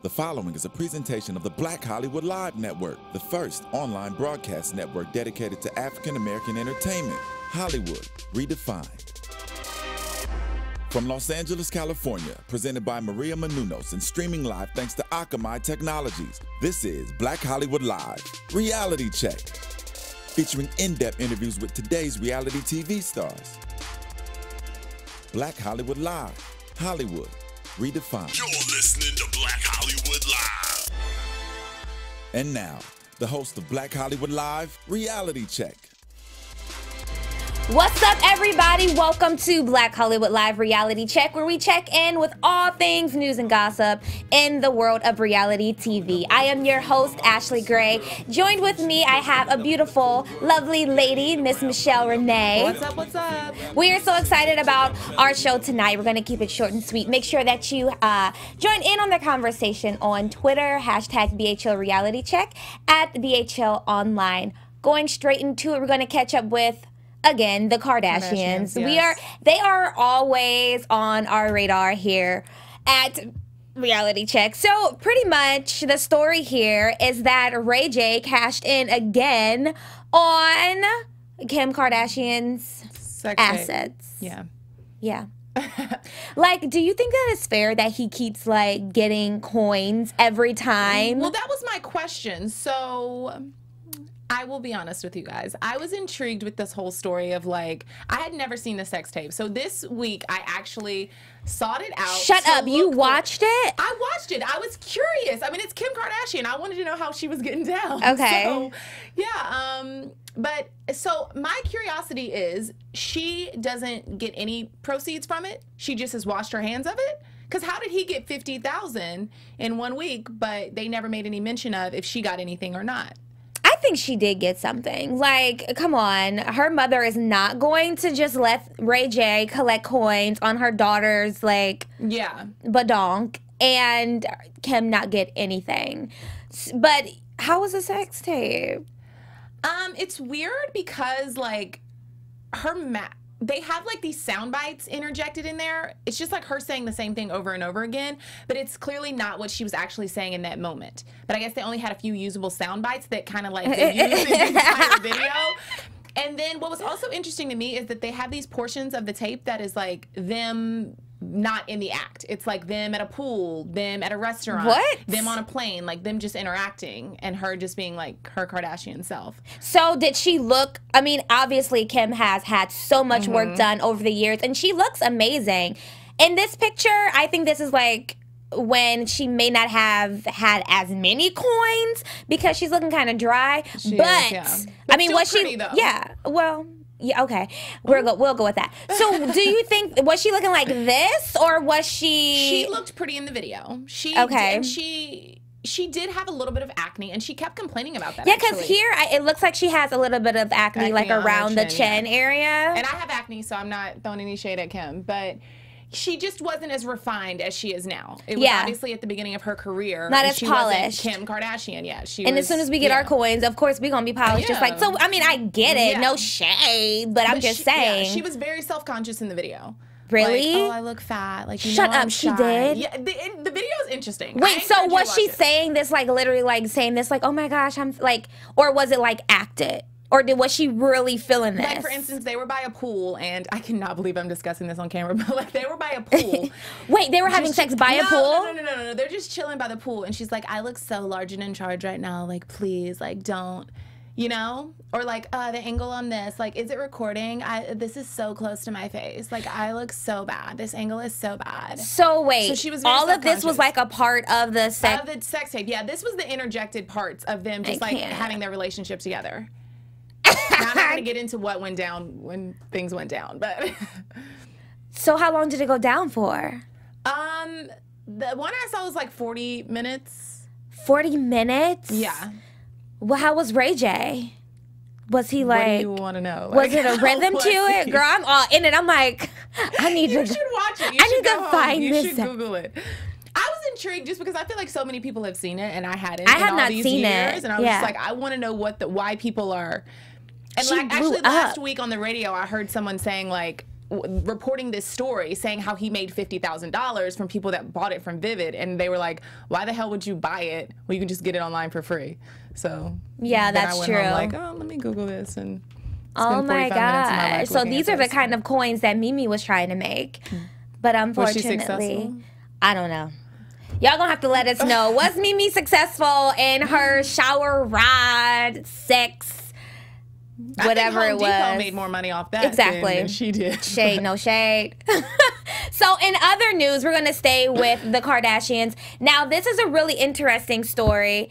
The following is a presentation of the Black Hollywood Live Network, the first online broadcast network dedicated to African American entertainment. Hollywood Redefined. From Los Angeles, California, presented by Maria Menounos and streaming live thanks to Akamai Technologies, this is Black Hollywood Live Reality Check, featuring in-depth interviews with today's reality TV stars. Black Hollywood Live, Hollywood Redefined. You're listening to Black Hollywood Live. And now, the host of Black Hollywood Live Reality Check. What's up, everybody? Welcome to Black Hollywood Live Reality Check, where we check in with all things news and gossip in the world of reality TV. I am your host, Ashley Gray. Joined with me, I have a beautiful, lovely lady, Miss Michelle Renee. What's up, what's up? We are so excited about our show tonight. We're going to keep it short and sweet. Make sure that you join in on the conversation on Twitter, hashtag BHL Reality Check, at BHL Online. Going straight into it, we're going to catch up with, again, the Kardashians. Yes. They are always on our radar here at Reality Check. So pretty much the story here is that Ray J cashed in again on Kim Kardashian's assets. Yeah. Yeah. Like, do you think that it's fair that he keeps like getting coins every time? Well, that was my question. So I will be honest with you guys. I was intrigued with this whole story of like, I had never seen the sex tape. So this week I actually sought it out. Shut up. You watched it? I watched it. I was curious. I mean, it's Kim Kardashian. I wanted to know how she was getting down. Okay. So, yeah. But so my curiosity is, she doesn't get any proceeds from it. She just has washed her hands of it. Because how did he get $50,000 in 1 week, but they never made any mention of if she got anything or not? I think she did get something. Like, come on. Her mother is not going to just let Ray J collect coins on her daughter's, like, badonk and Kim not get anything. But how was the sex tape? It's weird because, like, they have like these sound bites interjected in there. It's just like her saying the same thing over and over again, but it's clearly not what she was actually saying in that moment. But I guess they only had a few usable sound bites that kind of like they used in the entire video. And then what was also interesting to me is that they have these portions of the tape that is like them not in the act. It's like them at a pool, them at a restaurant, them on a plane, like them just interacting and her just being like her Kardashian self. So did she look, I mean, obviously Kim has had so much work done over the years and she looks amazing. In this picture, I think this is like when she may not have had as many coins because she's looking kind of dry. But I mean, was she, though. Yeah, well, yeah, okay. We'll go with that. So do you think, was she looking like this or was she? She looked pretty in the video. She did have a little bit of acne and she kept complaining about that. Yeah, because here it looks like she has a little bit of acne like around the chin area. And I have acne, so I'm not throwing any shade at Kim, but she just wasn't as refined as she is now. It was obviously at the beginning of her career. Not as polished. Kim Kardashian, and as soon as we get our coins, of course, we're going to be polished. Just like, so, I mean, I get it. No shade, but I'm just saying. Yeah, she was very self-conscious in the video. Really? Like, oh, I look fat. Like, you Shut know, up, I'm she shy. did? Yeah, the video is interesting. Wait, so was she saying this, like, literally, like, saying this, like, oh my gosh, I'm, like, or was it, like, acted? Or was she really feeling this? Like, for instance, they were by a pool, and I cannot believe I'm discussing this on camera, but, like, they were by a pool. Wait, they were having sex by a pool? No. They're just chilling by the pool, and she's like, I look so large and in charge right now. Like, please, like, don't, you know? Or, like, the angle on this. Like, is it recording? This is so close to my face. Like, I look so bad. This angle is so bad. So, wait. So she was very all of this was, like, a part of the sex? Of the sex tape. Yeah, this was the interjected parts of them just, like, having their relationship together. Now, I'm not going to get into what went down when things went down, but. So how long did it go down for? The one I saw was like 40 minutes. 40 minutes? Yeah. Well, how was Ray J? Was he like? What do you want to know? Was it a rhythm to it, girl? I'm all in it. I'm like, I need to. You should watch it. I need to find this. You should Google it. I was intrigued just because I feel like so many people have seen it and I hadn't. I have not seen it. And I was just like, I want to know why people are. And like, actually, last week on the radio, I heard someone saying like, reporting this story saying how he made $50,000 from people that bought it from Vivid, and they were like, why the hell would you buy it when you can just get it online for free? So yeah, then that's I went true. home like, oh, let me Google this and Oh spend 45 my minutes of my god! life So looking these at are the this. kind of coins that Mimi was trying to make, but Was she unfortunately, successful? I don't know. Y'all gonna have to let us know. Was Mimi successful in her shower rod sex? Whatever I it think Home Depot was. made more money off that Exactly. than she did. Shade, no shade. So in other news, we're going to stay with the Kardashians. Now, this is a really interesting story.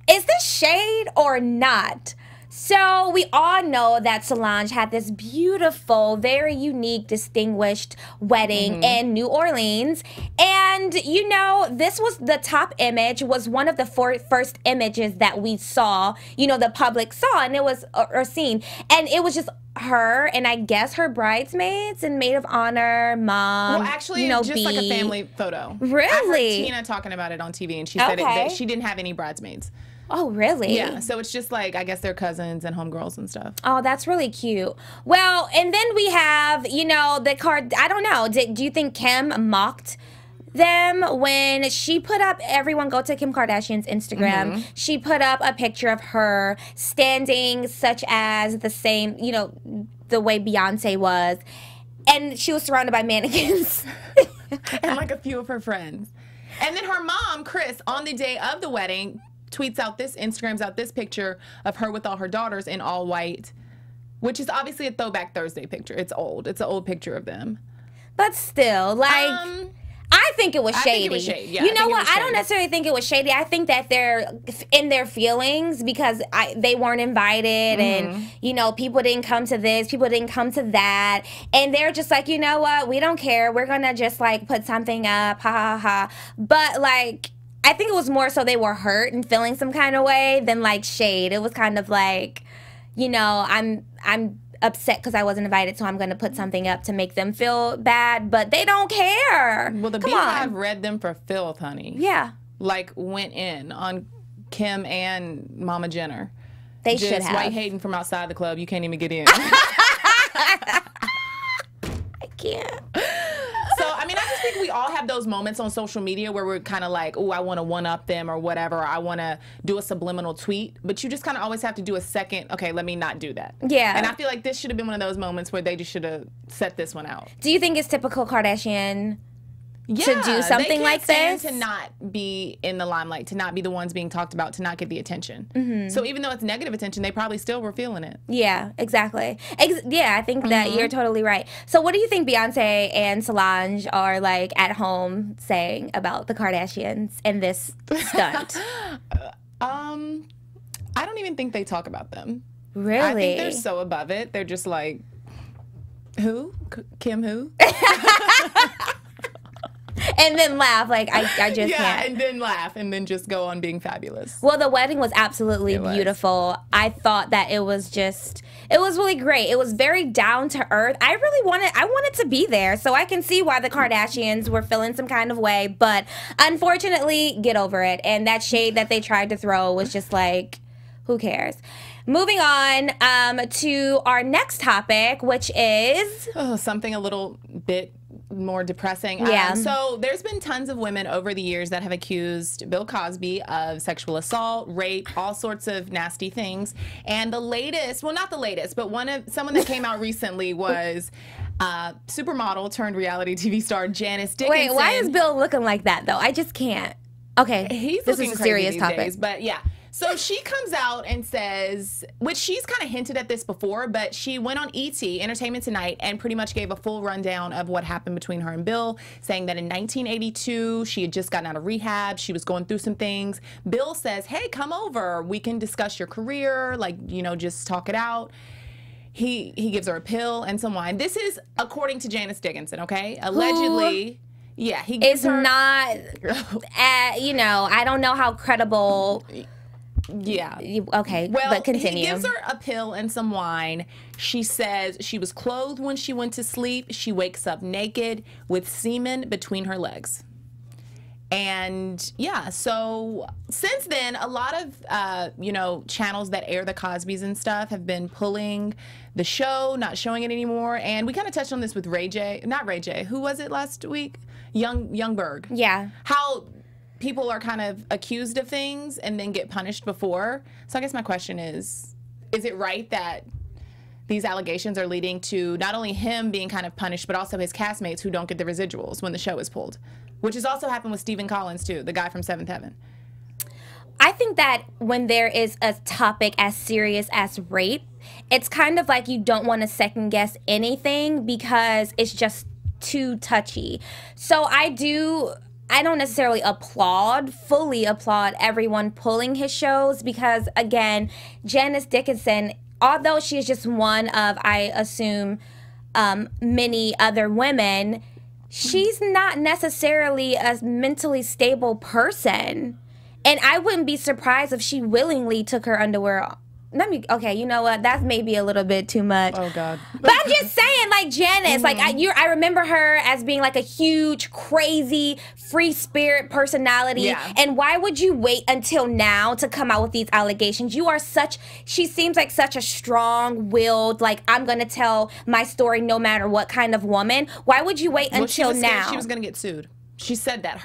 Is this shade or not? So we all know that Solange had this beautiful, very unique, distinguished wedding in New Orleans. And, you know, this was the top image, was one of the first images that we saw, you know, the public saw, and it was, or seen. And it was just her and I guess her bridesmaids and maid of honor, mom. Well, actually, you know, just B. like a family photo. Really? I heard Tina talking about it on TV, and she said Okay. that she didn't have any bridesmaids. Oh, really? Yeah, so it's just like, I guess they're cousins and homegirls and stuff. Oh, that's really cute. Well, and then we have, you know, the card. I don't know. Do you think Kim mocked them when she put up, everyone go to Kim Kardashian's Instagram, she put up a picture of her standing such as the same, you know, the way Beyonce was. And she was surrounded by mannequins. And like a few of her friends. And then her mom, Chris, on the day of the wedding, Instagrams out this picture of her with all her daughters in all white, which is obviously a Throwback Thursday picture. It's old. It's an old picture of them. But still, like, I think it was shady. I think it was shady. Yeah, you I know think it what? was I don't shady. necessarily think it was shady. I think that they're in their feelings because they weren't invited and, you know, people didn't come to this, people didn't come to that. And they're just like, you know what? We don't care. We're going to just, like, put something up. Ha, ha, ha. But, like, I think it was more so they were hurt and feeling some kind of way than, like, shade. It was kind of like, you know, I'm upset because I wasn't invited, so I'm going to put something up to make them feel bad, but they don't care. Well, the Come Beehive on. read them for filth, honey. Yeah, Like, went in on Kim and Mama Jenner. they Just should have. white hating from outside the club. You can't even get in. I can't. So, I mean, I just think we all have those moments on social media where we're kind of like, oh, I want to one-up them or whatever. Or I want to do a subliminal tweet. But you just kind of always have to do a second, okay, let me not do that. Yeah. And I feel like this should have been one of those moments where they just should have set this one out. Do you think it's typical Kardashian Yeah, do something they can't like stand this? to not be in the limelight, to not be the ones being talked about, to not get the attention. So even though it's negative attention, they probably still were feeling it. Yeah, exactly. Yeah, I think that you're totally right. So what do you think Beyonce and Solange are like at home saying about the Kardashians and this stunt? I don't even think they talk about them. Really? I think they're so above it. They're just like, who? Kim who? And then laugh like I just Yeah, can't. and then laugh and then just go on being fabulous. Well, the wedding was absolutely was. beautiful. I thought that it was really great. It was very down to earth. I wanted to be there, so I can see why the Kardashians were feeling some kind of way, but unfortunately, get over it. And that shade that they tried to throw was just like, who cares? Moving on to our next topic, which is Something a little bit more depressing. Yeah. So there's been tons of women over the years that have accused Bill Cosby of sexual assault, rape, all sorts of nasty things. And the latest, well, not the latest, but someone that came out recently was supermodel turned reality TV star Janice Dickinson. wait, why is Bill looking like that though? I just can't. Okay, He's this looking is a crazy serious these topic. days, but yeah. So she comes out and says, which she's kind of hinted at this before, but she went on ET, Entertainment Tonight, and pretty much gave a full rundown of what happened between her and Bill, saying that in 1982, she had just gotten out of rehab. She was going through some things. Bill says, hey, come over. We can discuss your career, like, you know, just talk it out. He gives her a pill and some wine. This is according to Janice Dickinson, okay? Allegedly. Yeah, he gives It's her... not, you know, I don't know how credible. Yeah. Okay, Well, but continue. he gives her a pill and some wine. She says she was clothed when she went to sleep. She wakes up naked with semen between her legs. And yeah, so since then, a lot of, channels that air the Cosbys and stuff have been pulling the show, not showing it anymore. And we kind of touched on this with Ray J. Not Ray J. Who was it last week? Youngberg. Yeah. How people are kind of accused of things and then get punished before. So I guess my question is it right that these allegations are leading to not only him being kind of punished, but also his castmates who don't get the residuals when the show is pulled? Which has also happened with Stephen Collins, too, the guy from Seventh Heaven. I think that when there is a topic as serious as rape, it's kind of like you don't want to second guess anything because it's just too touchy. So I don't necessarily fully applaud everyone pulling his shows because, again, Janice Dickinson, although she is just one of, I assume, many other women, she's not necessarily a mentally stable person. And I wouldn't be surprised if she willingly took her underwear off. Okay, you know what? That's maybe a little bit too much. Oh, God. But I'm just saying, like, Janice, like, I remember her as being, like, a huge, crazy, free spirit personality. Yeah. And why would you wait until now to come out with these allegations? She seems like such a strong-willed, like, I'm going to tell my story no matter what kind of woman. Why would you wait until now? She was going to get sued. She said that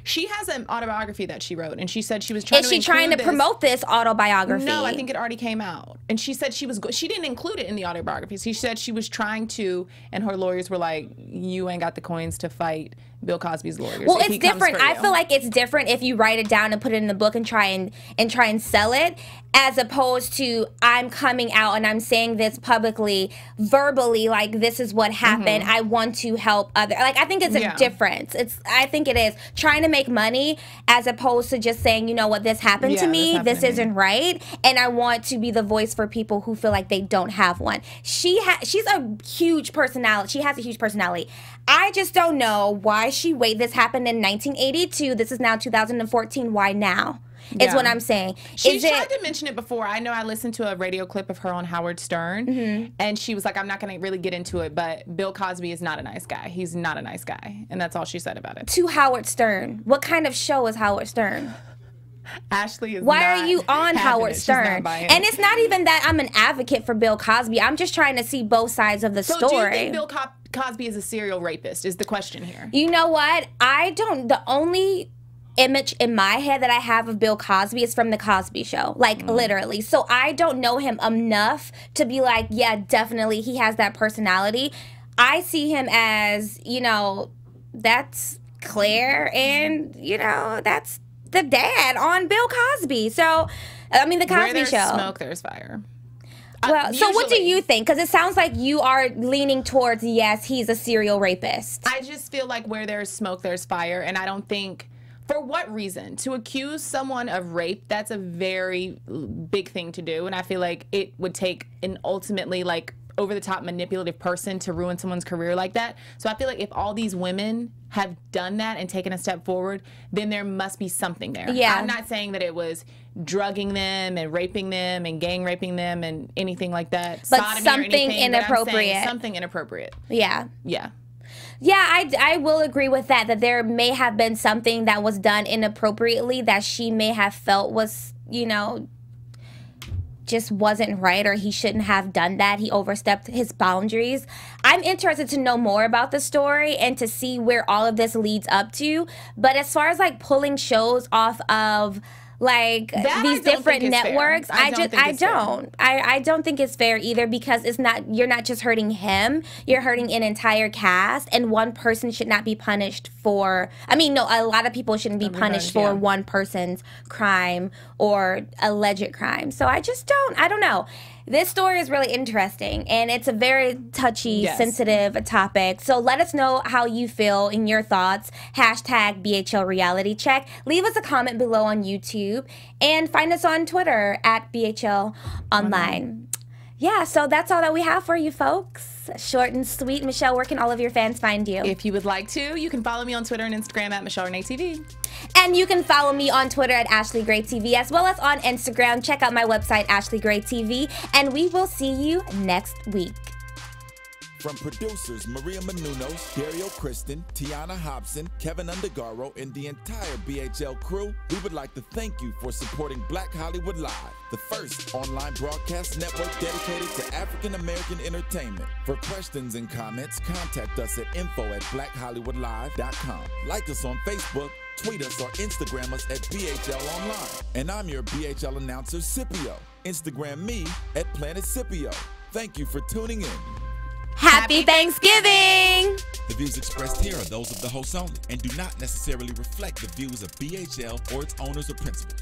she has an autobiography that she wrote, and she said she was trying. Is she trying to promote this autobiography? No, I think it already came out, and she said she didn't include it in the autobiography. She said she was trying to, and her lawyers were like, "You ain't got the coins to fight Bill Cosby's lawyers." Well, it's different. I feel like it's different if you write it down and put it in the book and try and sell it, as opposed to I'm coming out and I'm saying this publicly, verbally, like this is what happened. I want to help others. Like, I think it's a difference. I think it is trying to make money as opposed to just saying, you know what, this happened to me. This isn't right, and I want to be the voice for people who feel like they don't have one. She's a huge personality. She has a huge personality. I just don't know why this happened in 1982. This is now 2014. Why now? Is what I'm saying. She tried to mention it before. I know I listened to a radio clip of her on Howard Stern, and she was like, I'm not going to really get into it, but Bill Cosby is not a nice guy. He's not a nice guy. And that's all she said about it. To Howard Stern. What kind of show is Howard Stern? Ashley is Why not are you on Howard Stern? And it's not even that I'm an advocate for Bill Cosby. I'm just trying to see both sides of the story. So do you think Bill Cosby is a serial rapist is the question here? You know what? The only image in my head that I have of Bill Cosby is from The Cosby Show, like literally. So I don't know him enough to be like, yeah, definitely he has that personality. I see him as, that's Claire and, that's the dad on Bill Cosby. So, I mean, The Cosby Where there's Show. Smoke, there's fire. Well, so what do you think? Because it sounds like you are leaning towards, yes, he's a serial rapist. I just feel like where there's smoke, there's fire. And I don't think, for what reason? To accuse someone of rape, that's a very big thing to do. And I feel like it would take an ultimately, like, over-the-top manipulative person to ruin someone's career like that. So I feel like if all these women have done that and taken a step forward, then there must be something there. Yeah. I'm not saying that it was drugging them and raping them and gang raping them and anything like that. But sodomy something or anything, inappropriate. But I'm saying something inappropriate. Yeah. Yeah. Yeah, I will agree with that there may have been something that was done inappropriately that she may have felt was, just wasn't right, or he shouldn't have done that. He overstepped his boundaries. I'm interested to know more about the story and to see where all of this leads up to. But as far as like pulling shows off of like these different networks, I don't think it's fair either, because you're not just hurting him, you're hurting an entire cast, and one person should not be punished for, a lot of people shouldn't be punished for one person's crime or alleged crime. So I don't know. This story is really interesting, and it's a very touchy, sensitive topic. So let us know how you feel and your thoughts. Hashtag BHL Reality Check. Leave us a comment below on YouTube, and find us on Twitter at BHL Online. Yeah, so that's all that we have for you folks. Short and sweet. Michelle, where can all of your fans find you? If you would like to, you can follow me on Twitter and Instagram at Michelle Renee TV. And you can follow me on Twitter at Ashley Gray TV, as well as on Instagram. Check out my website, Ashley Gray TV, and we will see you next week. From producers Maria Menounos, Dario Kristen, Tiana Hobson, Kevin Undergaro, and the entire BHL crew, we would like to thank you for supporting Black Hollywood Live, the first online broadcast network dedicated to African American entertainment. For questions and comments, contact us at info@blackhollywoodlive.com. Like us on Facebook, tweet us, or Instagram us at BHL Online. And I'm your BHL announcer, Scipio. Instagram me at Planet Scipio. Thank you for tuning in. Happy Thanksgiving! The views expressed here are those of the hosts only and do not necessarily reflect the views of BHL or its owners or principals.